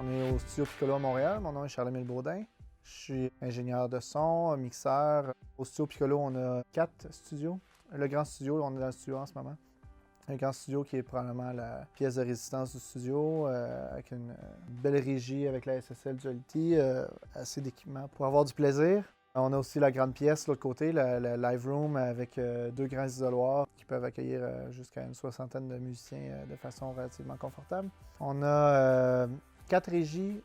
On est au studio Piccolo à Montréal. Mon nom est Charles-Émile Baudin. Je suis ingénieur de son, mixeur. Au studio Piccolo, on a 4 studios. Le grand studio, on est dans le studio en ce moment. Un grand studio qui est probablement la pièce de résistance du studio, avec une belle régie avec la SSL Duality, assez d'équipements pour avoir du plaisir. On a aussi la grande pièce de l'autre côté, le live room avec 2 grands isoloirs qui peuvent accueillir jusqu'à une soixantaine de musiciens de façon relativement confortable. On a 4 régies.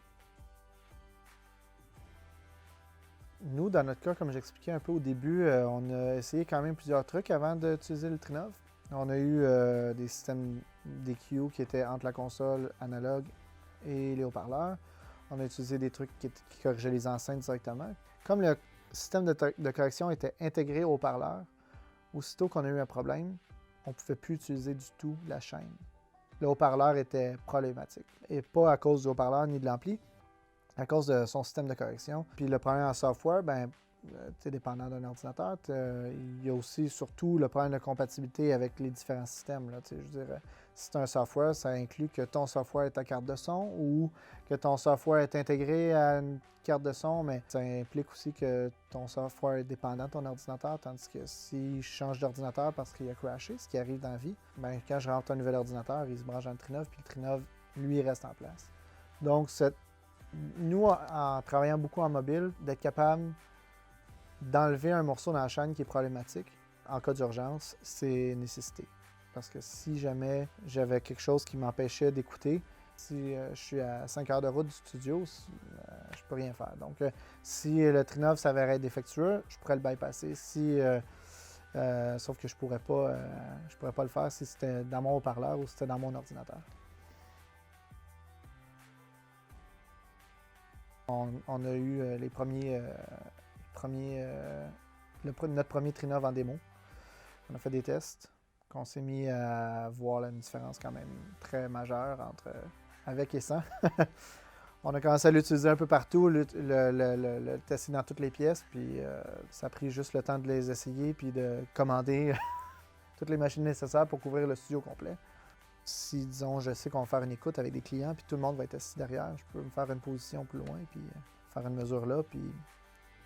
Nous, dans notre cas, comme j'expliquais un peu au début, on a essayé quand même plusieurs trucs avant d'utiliser le Trinov. On a eu des systèmes d'EQ qui étaient entre la console analogue et les haut-parleurs. On a utilisé des trucs qui corrigeaient les enceintes directement. Comme le système de correction était intégré au haut-parleur, aussitôt qu'on a eu un problème, on ne pouvait plus utiliser du tout la chaîne. Le haut-parleur était problématique. Et pas à cause du haut-parleur ni de l'ampli, à cause de son système de correction. Puis le problème en software, dépendant d'un ordinateur, il y a aussi surtout le problème de compatibilité avec les différents systèmes. Là, je veux dire, si c'est un software, ça inclut que ton software est ta carte de son ou que ton software est intégré à une carte de son, mais ça implique aussi que ton software est dépendant de ton ordinateur, tandis que si je change d'ordinateur parce qu'il a crashé, ce qui arrive dans la vie, quand je rentre un nouvel ordinateur, il se branche dans le Trinov, puis le Trinov, lui, reste en place. Donc, nous, en travaillant beaucoup en mobile, d'être capable d'enlever un morceau dans la chaîne qui est problématique, en cas d'urgence, c'est nécessité. Parce que si jamais j'avais quelque chose qui m'empêchait d'écouter, si je suis à 5 heures de route du studio, je peux rien faire. Donc, si le Trinov s'avérait être défectueux, je pourrais le bypasser. Sauf que je pourrais pas le faire si c'était dans mon haut-parleur ou si c'était dans mon ordinateur. On a eu notre premier Trinov en démo. On a fait des tests, qu'on s'est mis à voir une différence quand même très majeure entre avec et sans. On a commencé à l'utiliser un peu partout, le tester dans toutes les pièces, puis ça a pris juste le temps de les essayer puis de commander toutes les machines nécessaires pour couvrir le studio complet. Si, disons, je sais qu'on va faire une écoute avec des clients, puis tout le monde va être assis derrière, je peux me faire une position plus loin, puis faire une mesure là, puis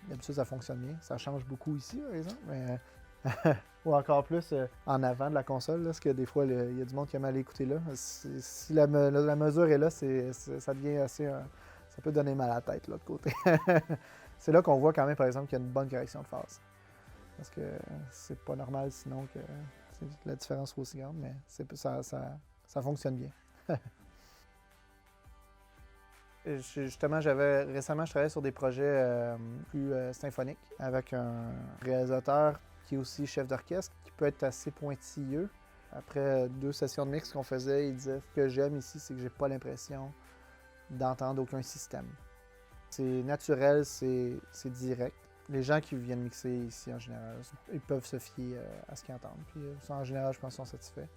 d'habitude, ça fonctionne bien. Ça change beaucoup ici, par exemple, mais ou encore plus en avant de la console, là, parce que des fois, il y a du monde qui aime aller écouter là. Si la mesure est là, ça devient assez... ça peut donner mal à la tête, de l'autre côté. C'est là qu'on voit quand même, par exemple, qu'il y a une bonne correction de phase. Parce que c'est pas normal sinon que la différence soit aussi grande, mais ça fonctionne bien. Justement, récemment, je travaillais sur des projets plus symphoniques avec un réalisateur qui est aussi chef d'orchestre, qui peut être assez pointilleux. Après 2 sessions de mix qu'on faisait, il disait « Ce que j'aime ici, c'est que j'ai pas l'impression d'entendre aucun système. C'est naturel, c'est direct. Les gens qui viennent mixer ici, en général, ils peuvent se fier à ce qu'ils entendent. Puis en général, je pense qu'ils sont satisfaits.